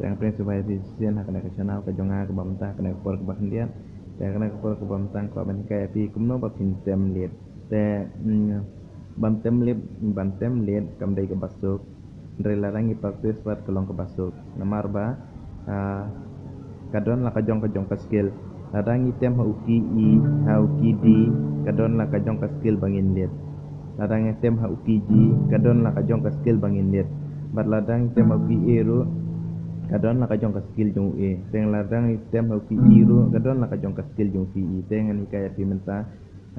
yang prince supaya sisian hakana ka channel ka jonga ka bamta kana ka por ka bahndian te kana ka por ka bamtang ko ban ka pi kumno ba pin tem liet te bantem liet kam dai ka basuk ndre larang ipaktis pat kalong ka basuk namar ba kadon la ka jong ka skill larang item ha uki i ha uki di kadon la ka jong ka skill bangin liet ladang item ha uki ji kadon la ka jong ka skill bangin liet bat ladang item ha uki eru kadon la ka jong ka skill jong e teng ladang item ha uki iru kadon la ka jong ka skill jong fi i teng ani kaya pimenta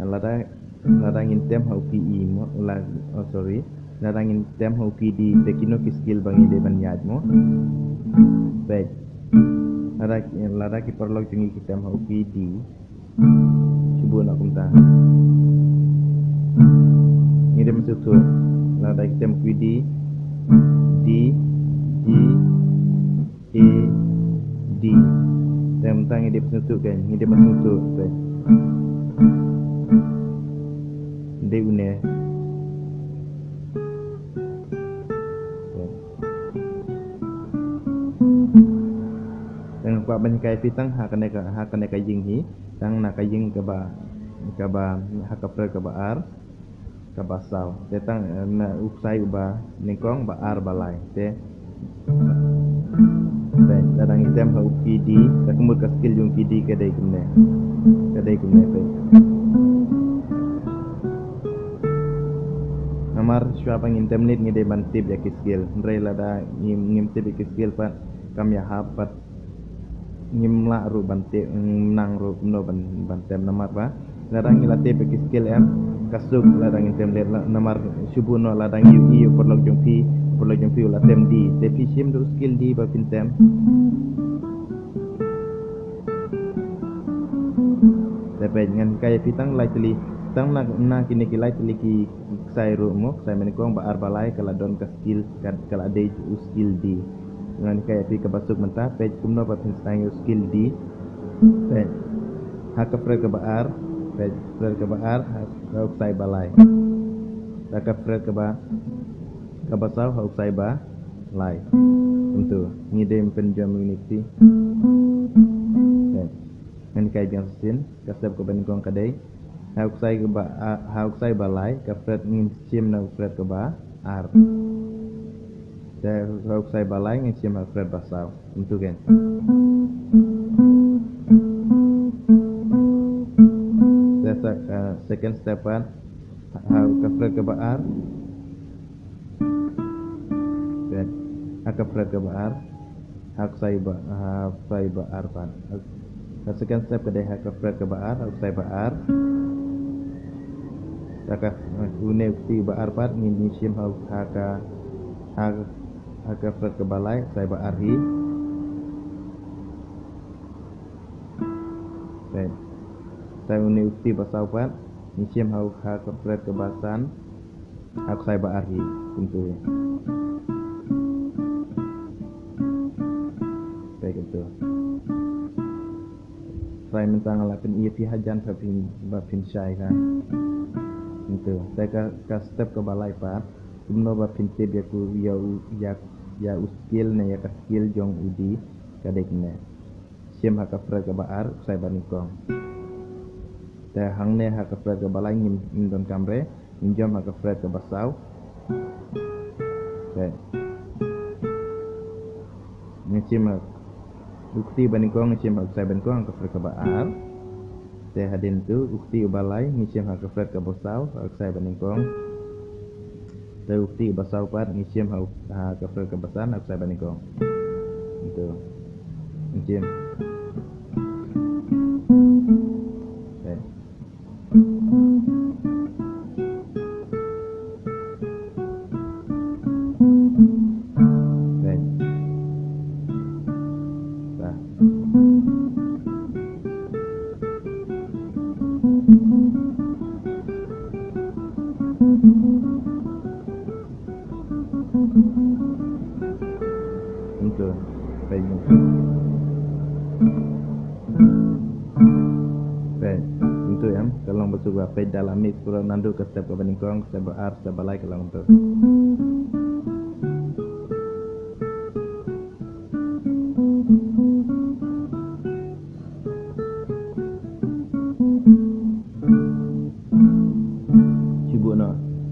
ladang item ha uki i mo la sorry ladang item ha uki di tekino ki skill bangin de ban yaj mo baik ladang ki perlu jungi item ha uki di subuh nak kumta ini dia masuk tu ladang item uki di A D dan tentang ini penentu kan ini dia penentu kan D une dan kuat banyak kai pitang hakane ka jing hi tang na ka jing ka ba hakapre ka ba ar ka basau tetang na usai uba ningkong ba ar balai te baik larang item ha UPD ka kumur ka skill yung PD kadai kumne baik namar syapang item nit ngide bantib ya skill ndrai lada ngim tib ki skill pat kam ya hapat ngimla ru bante nang ru no bantem namar ba larang ilate ki skill em kasuk larang item let namar subuno larang yu perlok jong pi la tem di tapi sim do skill di ba pintem dapat dengan kaya pitang lightly tang na kini ki lightly ki sai ru mo sai men ko ba arbalai kala don ka skill kala de skill di dengan kaya pi ka basuk menta page kumno ba pinsang skill di page haka pre ka ba ar page pre ka ba ar ha sai balai haka pre ka ba kabasau hau sai ba lai untuk ngidem penjam unity kan kai biang sin kasep ko ben kong kadai hau sai ba lai ka pret ngin sim na pret ko ba ar da hau sai ba lai ngin sim na pret basau untuk kan second step kan hau ka pret ko ba ar hakapret ke baar hak sai ba ar pan second step kedai hakapret ke baar hak sai baar taka une ukti baar pat ngin sim hakapret ke balai sai baar hi baik sai une ukti basau pat ngin sim hakapret ke basan hak sai baar hi tentu gitu. Saya mentang lapin ia pi hajan bapin syai kan. Itu. Saya ka step ke balai pat. Kumno bapin tib ya ku ya skill ne ya ka skill jong udi kadek ne. Sim haka fra ke baar saya banikong. Te hang ne haka fra ke balai ngim don kamre, ngim haka fra ke basau. Te. Ngim ukti banikong ngicim hak sai banikong ka fret ka baar te hadin tu ukti ubalai ngicim hak fret ka bosau hak sai banikong te ukti basau pat ngicim hak fret ka basan hak sai banikong itu ngicim itu baik untuk yang kalau betul apa dalam mix kurang nandu ke step kebaningkong step bar step balai kalau untuk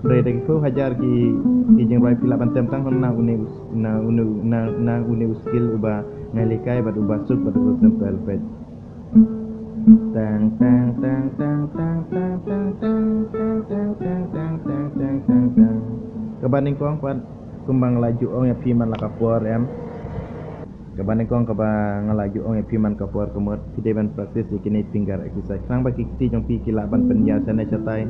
Pre dagi fo hajar ki jing rai pila bantem tang na une skill uba ngalikai bad uba sub bad tempel pet tang tang tang tang tang tang tang tang tang tang tang tang tang tang tang tang kabaning kong kwat kumbang laju ong ya piman la kapor em kabaning kong kaba ngalaju ong ya piman kapor kemot pideban praktis ikini finger exercise nang baki kiti jong pi kilaban penjasana catai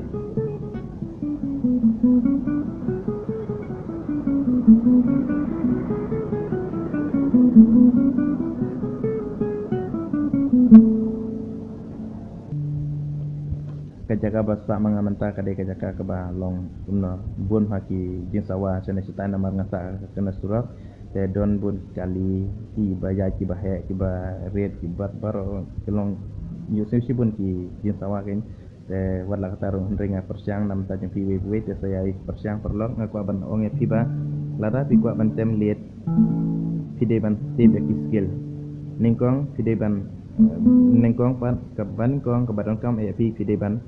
kajaka basa mangamanta kadai kajaka kaba long umno bun haki jinsawa sene sitai namar ngasa kena surak te don bun kali ki baya ki bahe ki ba red ki bat baro kelong yusuf sibun ki jinsawa ken te wala katarung ringa persiang nam ta jeng piwe we te saya persiang perlok ngakwa ban onge tiba lada pi kwa ban tem liet pide ban tip ki skill ningkong pide ban ningkong pan kaban kong kabadon kam pi pide ban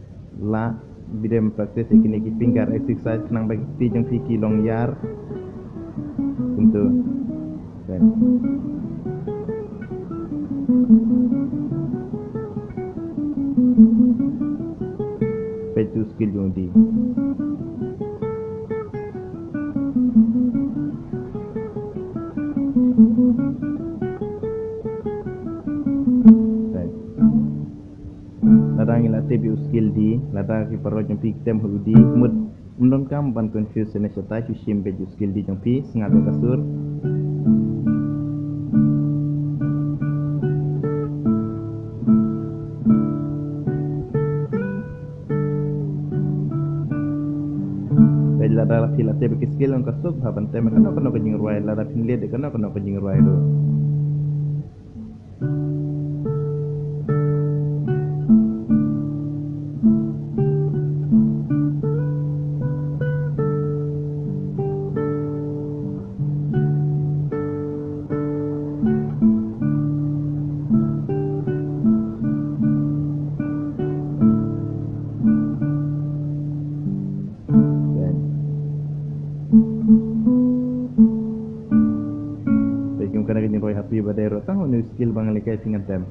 la bidem praktis ikini ki finger exercise nang bagi ti jeng fiki long yar untuk petu skill yung di ladang ila tebi skill di ladang ki paro jong pi tem hudi mud mundon kam ban confuse ne seta chu shim be skill di jong pi ngabe kasur ladang fila tebi ki skill on kasuk haban tem kana kana jing ruai ladang pin le de kana jing ruai do happy badero tang onu skill bangali kay singan tem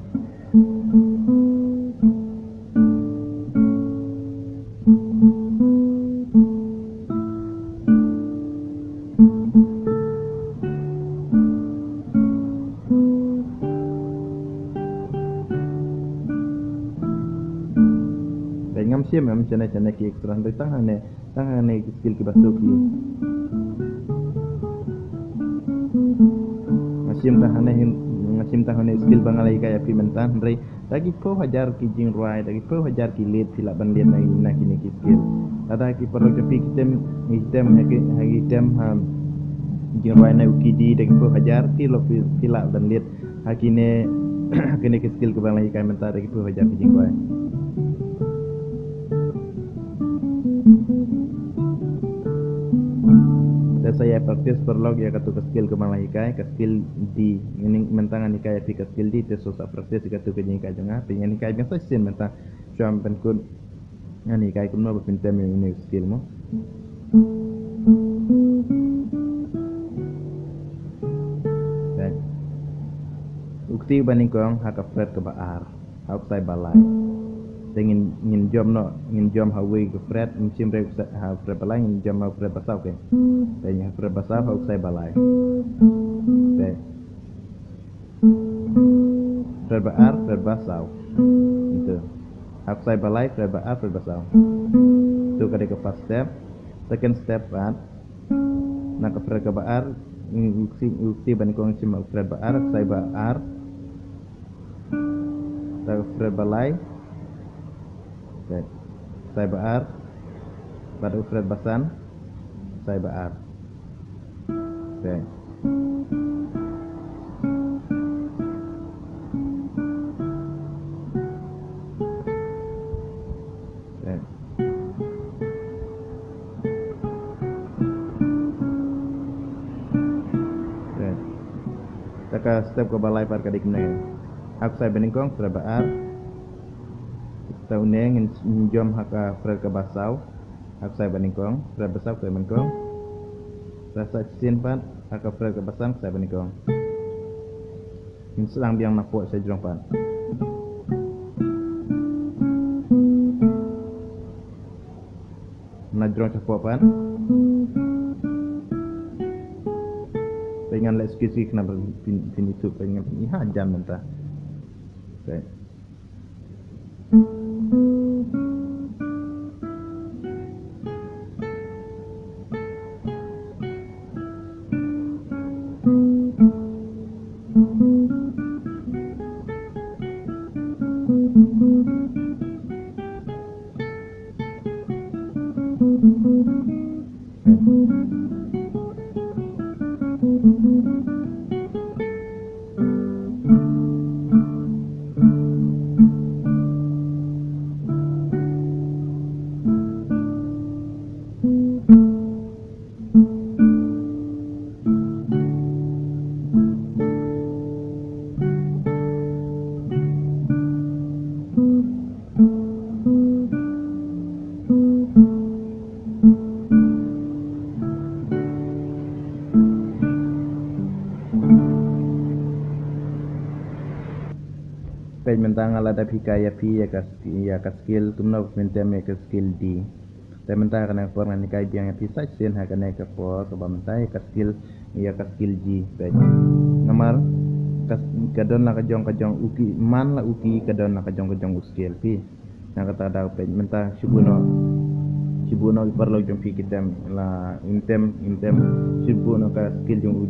ngam siam ngam chana ki ekstra ndo tang hane skill ki basuki ngasim tahane skill bangalai kaya pimentan rei lagi po hajar ki jing ruai lagi po hajar ki lead sila ban lead na kini ki skill ada ki perlu ke tem hagi tem jing ruai na ukidi lagi po hajar ki lo sila ban lead hakine kini ki skill ke bangalai kaya mentar lagi po hajar ki jing ruai saya praktis perlog ya katu skill ke malaikai ke skill di ini mentangan ikai fi ke skill di te sosa praktis katu ke jingkai janga pe ini kai biasa sin mentang syam pen kun ani kai kun no pin tem ini skill mo dan ukti baning kong haka fret ke baar outside balai ngin jom hawe ke fret musim rek ha fret balai ngin jom ha fret basau ke tanya fret basau ha usai balai te fret baar fret basau itu ha usai balai fret baar fret basau itu kada ke first step second step kan nak ke fret ke baar ukti ban kong sim fret baar usai baar ta fret balai saya baar pada fret basan saya baar okay. Okay. Okay. Taka step ke balai par kadik meneng aku saya beningkong fret baar tauneng jom haka fret ke basau Aku saya banding kong, fret besar ke banding kong. Rasa cincin pan, aku fret ke besar saya banding kong. Ini sedang biang napok saya jurang pan. Najrong capok pan. Pengen lihat sikit-sikit kenapa finitu pengen ini jam mentah. Okay. Page mentang alada pika ya pi ya ka skill tumno mentem ka skill D. Te mentang kana forma ni kai biang pi sa sen ha kana ka po ka bamtai ka skill G. Page ngamar ka don la ka jong uki man la uki ka don la ka jong skill pi. Na kata da page mentang shibuno parlo jong pi kitem la intem shibuno ka skill jong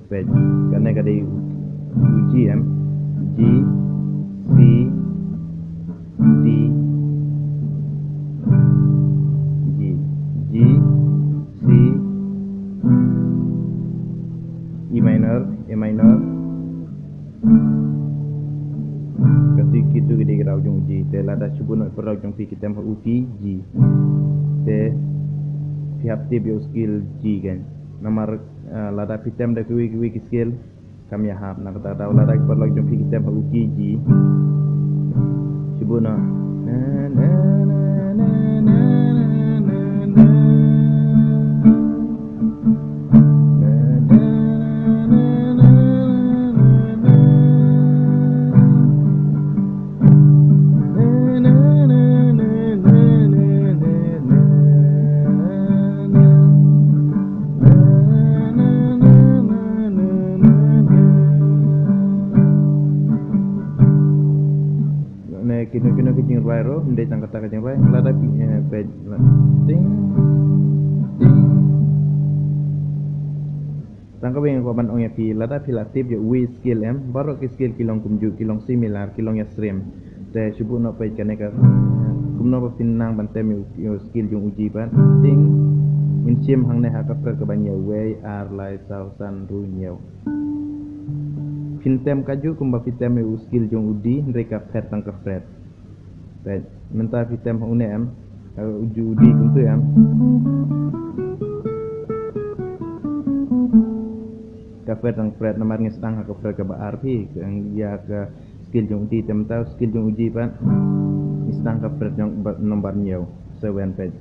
page kana ka dei uji G C D G C E minor ketika itu kita kira ujung G te lada cuba nak perau ujung P kita mahu uki G te siap tip yo skill G kan nomor lada pitem dah kui skill kami hap nak kata tahu lada perau ujung P kita mahu uki G cuba nak kino kijing ro ndai tang kata kijing rai lada page ting tangka beng ko ban ong ya pi lada pilatif yo we skill baru ke skill kilong kumju kilong similar kilong ya stream te subu no page kaneka kumno ba pinang ban tem yo skill jung uji ban ting in sim hang ne ha ka per ka ban yo we ar lai sau san ru nyeo fintem kaju kumba fitem yo skill jung udi mereka pet tang ka fret pet menta fitem unem uju udi kuntu ka fret tang fret nomor ngesang ka fret ka ba arpi yang ya ka skill jung udi temta skill jung uji pan istang ka fret jung nomor nyeo sewen pet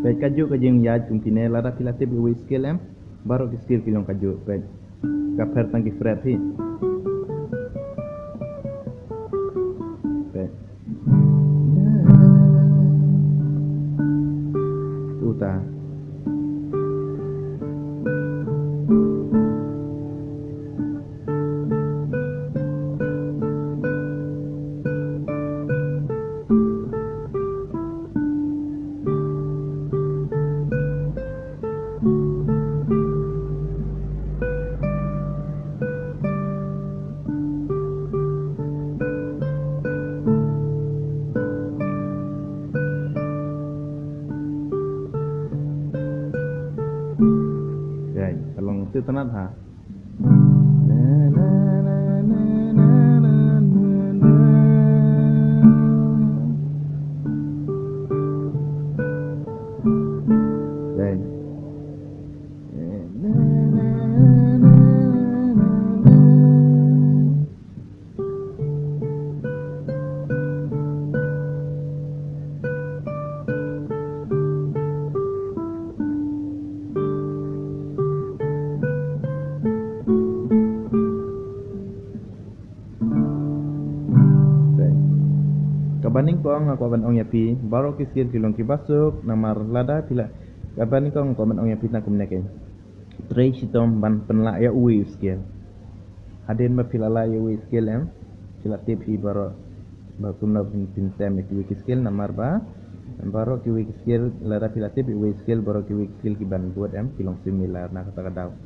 pet kaju kajing ya kumpine lada pilatif we skill baru ke skill kilong kaju pet ka fret tang ki fret hi pet uta itu tenat ha kabaning ko ang ako ban ong yapi baro ki skill kilong ki basuk namar lada pila kabaning ko ang ban ong yapi na kumneken tray sitom ban penla ya uwi skill hadin ma pila la ya uwi skill pila tip hi baro ba kumna pin tem ki skill namar ba baro ki wiki skill lada pila tip uwi skill baro ki wiki skill ki ban buat kilong similar na kata kadau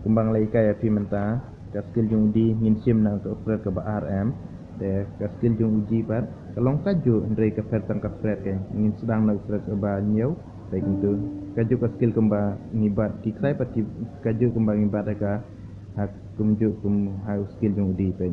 kumbang lai kaya pi menta ka skill jung di ngin sim na ka operate ka ba RM te ka skill jung uji pat kalong kaju ndrei ka pertang ka operate ke ngin sedang na operate ka ba nyau baik itu kaju ka skill kemba ngibat ki sai pat kaju kemba ngibat ka hak kumju kum hau skill jung di pe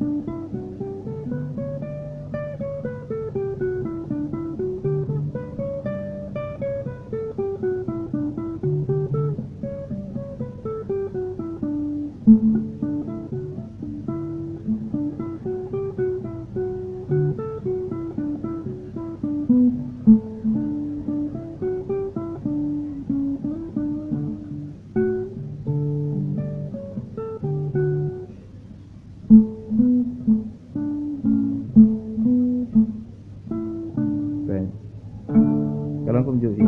kalong kumju hi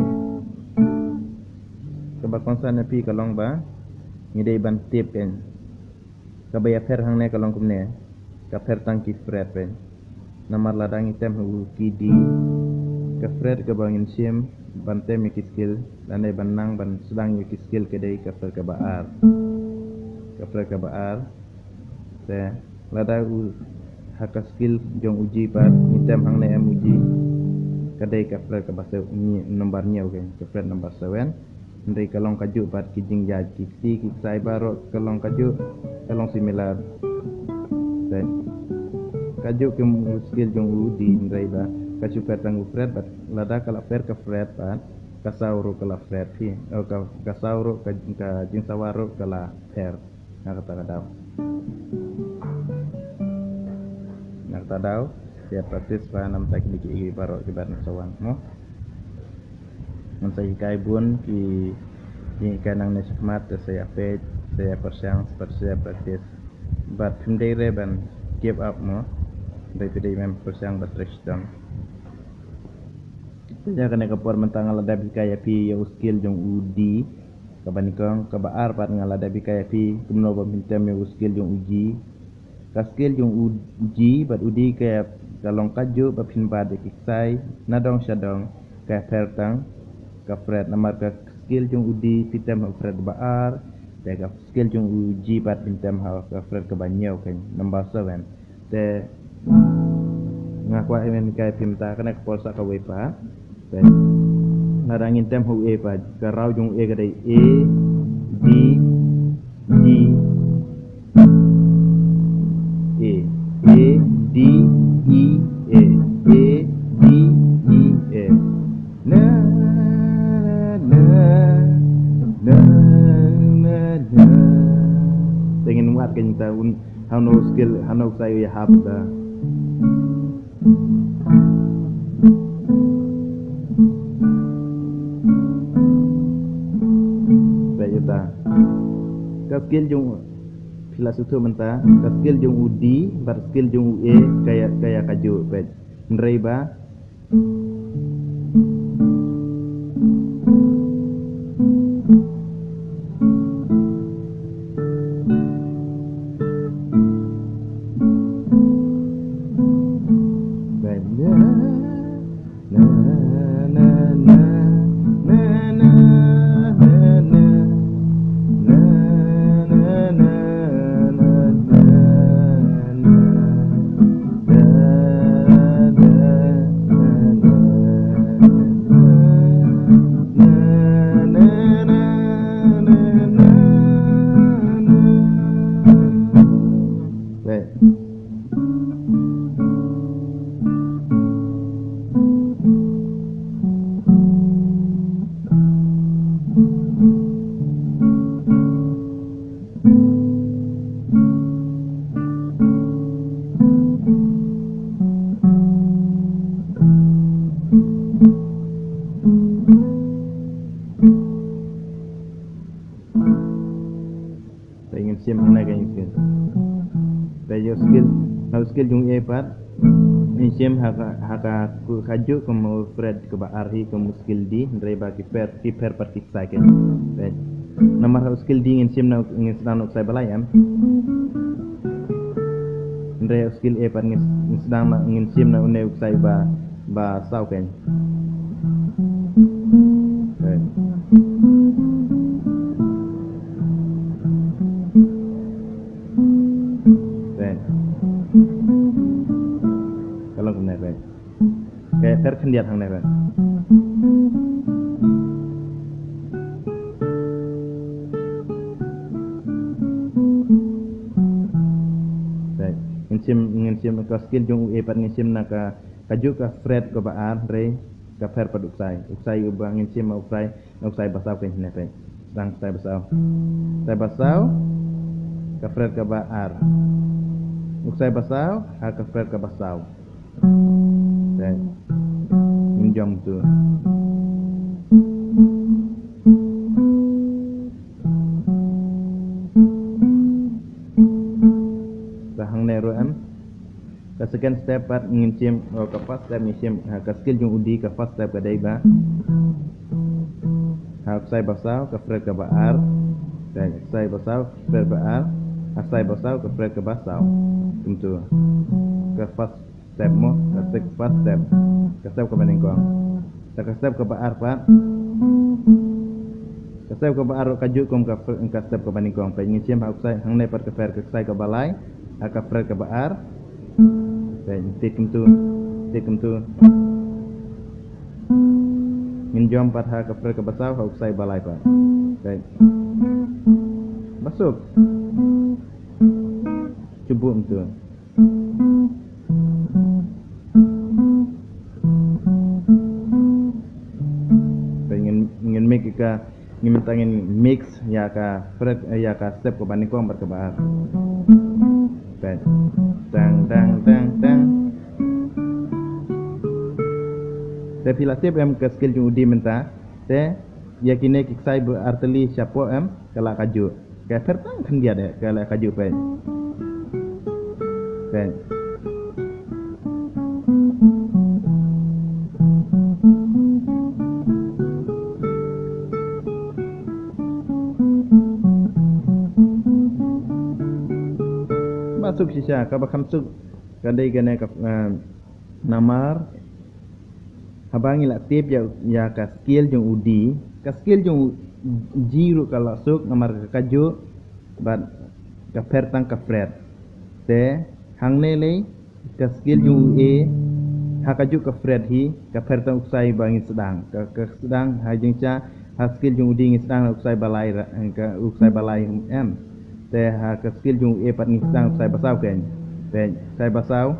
kaba konsan pi kalong ba ngidei ban tip pen kabaya fer hang ne kalong kumne ka fer tang ki fret pen namar ladang item hu ki di ka fret ka bangin sim ban tem ki skill dan ban nang ban sedang ki skill kedai ka fer ka baar te ladang u haka skill jong uji pat item hang ne uji kadai ka fret ka basa ni nomor nya okay ka fret nomor 7 ndai kalong kaju pat kijing ja ki sai baro kalong kaju kalong similar dan kaju ke skill jong udi ndai ba kaju petang fret bat lada kala fer ka fret pat kasauro kala fret hi ka kasauro ka jing sawaro kala fer na kata kadau nak tadau ya praktis pa nam teknik i baro kibat sawang no mensai kai bun ki kanang nesmat saya page saya persiang saya praktis but today reban give up no dari today mem persiang batrestam ya kana kapor mentang ala dabi kaya pi ya skill jong udi kabanikong kabaar pat ngala dabi kaya pi kumno ba mintem ya skill jong uji ka skill jong uji bat udi kaya kalong kaju bapin bade kiksai nadong syadong ka pertang ka fret namar ka skill jung udi pitem fret baar te ka skill jung uji bat pintem ha ka fret ka banyau kan number 7 te ngakwa emen kai pimta kana ka polsa ka wepa te narangin tem hu e pa ka raw jung e ka dai a d g a d e a d e a na na na na na dengan muat kan kita how no skill how no saya ya habda bayuta ka skill jung filasutu menta ka skill jung udi bar skill jung e kaya kaju pet ndrei ba skill jung e pat insim haka ku kaju como Fred ke baarhi como skill di reba ki per parti saken bet namar skill di insim na ngin sedang nok sai balayam ndre skill e par ngin sedang na ngin sim na une sai ba sauken bet bet kalau kena bet kayak ter kendiat hang bet nginsim ka skill jong e pat nginsim na ka kaju ka Fred ka baar re ka fer pad uksai uba nginsim ma uksai basau ke ne pe sang sai basau ka Fred ka baar uksai basau ha ka Fred ka basau dan minjam tu hang ne ro am ka second step pat nginsim ka first step nginsim ka skill jong udi ka first step ka dai ba ha sai basau ka Fred ka baar dan sai basau Fred baar ha sai basau ka Fred ka basau tentu ka first step mo ka first step ka step ka baningkong ka step ka baar pat ka step ka baar ka ju kom ka step ka baningkong pa nginsim ha sai hang ne pat ka fer ka sai ka balai ka Fred ka baar dan tikum tu minjam pat ha ka Fred ka basau ha sai balai pat baik masuk cuba tu ingin make ka ngin mix ya ka Fred ya ka step ka baningkong berkebar tang te pilatip em ke skill jung udi menta te yakine ki sai berarteli siapo em kala kaju ke tertang kan dia de kala kaju pe masuk sisa ka bakam suk kadai gane ka namar habangi la tip ya ka skill jong udi ka skill jong jiru kalau suk namar ka kaju bat ka pertang ka Fred te hang ne le ka skill jong e ha kaju ka Fred hi ka pertang usai bangi sedang ka sedang ha jeng cha ha skill jong udi ngi sedang usai balai ka usai balai em te ha ka skill jung e pat ngisang sai basau ken te sai basau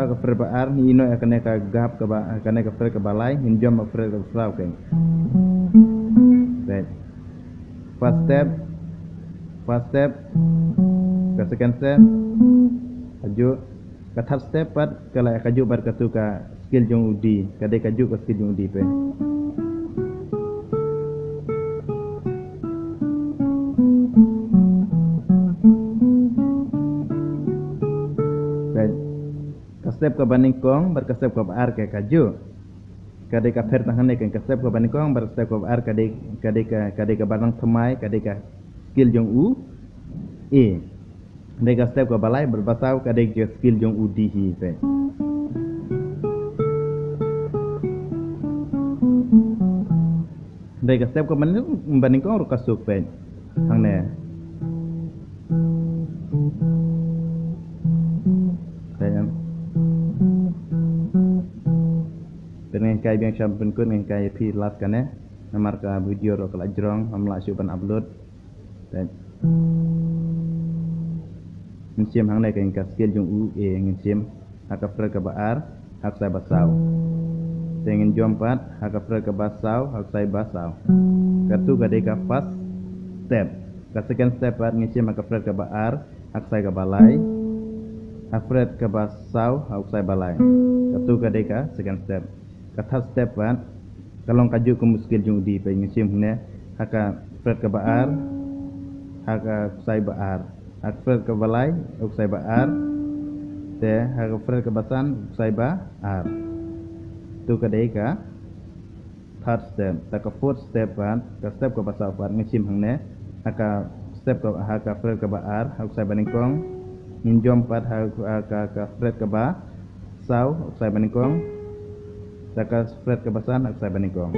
ka Fred baar ni no akan ka gap ka akan ka Fred ka balai minjam ka Fred ka basau ken te first step ka second step aju ka third step pat kala kaju bar ka tu ka skill jung udi kadai kaju ka skill jung udi pe step ka baningkong bar ka step ka baar ke kaju kadai ka fer tangan ke step ka baningkong bar step ka baar kadai ka barang themai kadai ka skill jong u e kadai ka step ka balai berbasau kadai ka skill jong u di hi pe kadai ka step ka baningkong ru ka suk pe hang ne dengan kai biang champion kun dengan kai pi las kan namar ka video ro kala jrong amla syuban upload dan nsim hang ne ka skill jung u e nsim haka Fred ka baar hak sai basau dengan jompat haka Fred ka basau hak sai basau katu ka de ka first step ka second step pat nsim haka Fred ka baar hak sai ka balai hak Fred ka basau hak sai balai katu ka de ka second step ka third step pat kalong kaju ke skill jung di pe ngisim ne haka Fred ka baar haka sai baar hak Fred ka balai uk sai baar te ha fred ka basan sai ba ar tu ka dei ka third step ta ka fourth step ban ka step ka basa ban ngachim hang ne aka step ka ha ka fred ka ba ar ha sai ba ningkong ninjom pat ha ka fred ka ba sau sai ba ningkong ta ka fred ka basan ha sai ba ningkong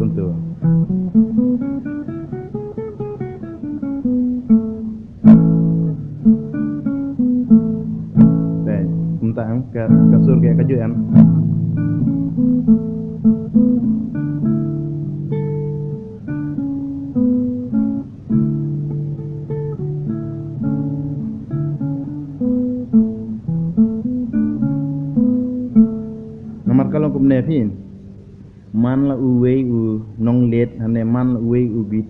kuntu tang ka kasur kayak kaju em nomor kalau kumne pin man la uwe u nong let hane man la uwe u bit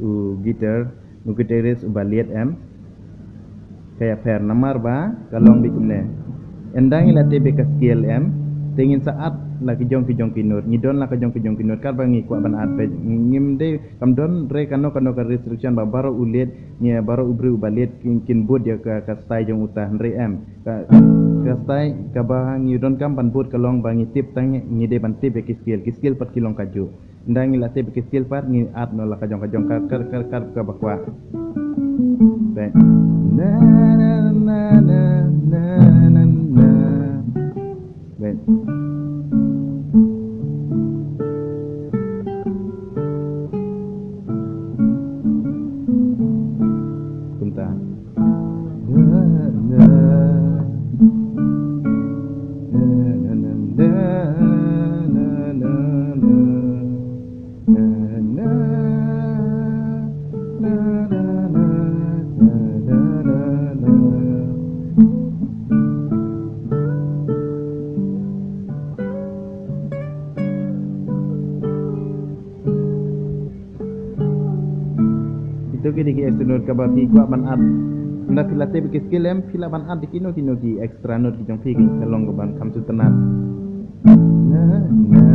u gitar u gitaris u baliet em kayak per namar ba kalong bikumne endang ila tebe ka skill em tingin saat lagi jong kinut ngidon la ka jong kinut kar bangi kwa ban at pe ngimde kam don re kano ka restriction ba baro ulet nya baro ubri ubalet kin bud ya ka stai jong utah re em ka stai ka ba ngidon kam ban bud kalong bangi tip tang ngide ban tip ke skill pat kilong kaju endang ila tebe ke skill pat ngi at no la ka jong kar ka bakwa pe na na na na na na na ben kunta na na itu kini estunur kabati gua ban ad nda filate be skill em fila ban ad kino ki extra note ki jong pi ki kalong ban kam su tenat na na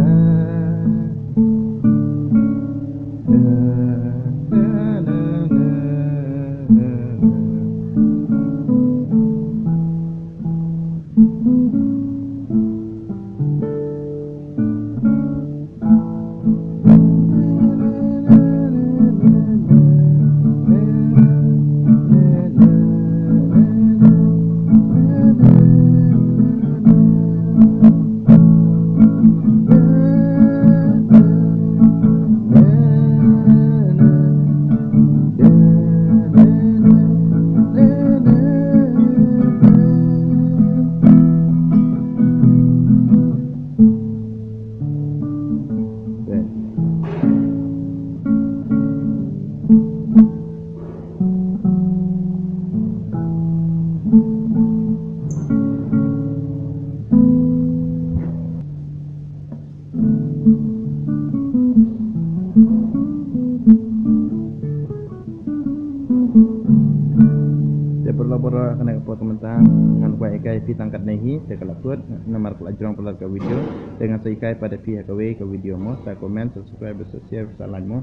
Perlu kena pot mentang dengan kuai ikai pi tangkat nehi te kalaput nomor pelajaran ke video dengan seikai pada pihak ke video mo ta komen subscribe share salam mo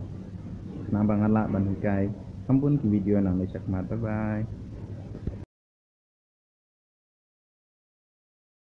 nambang ala ban ikai ampun ke video nang lesak mat bye bye.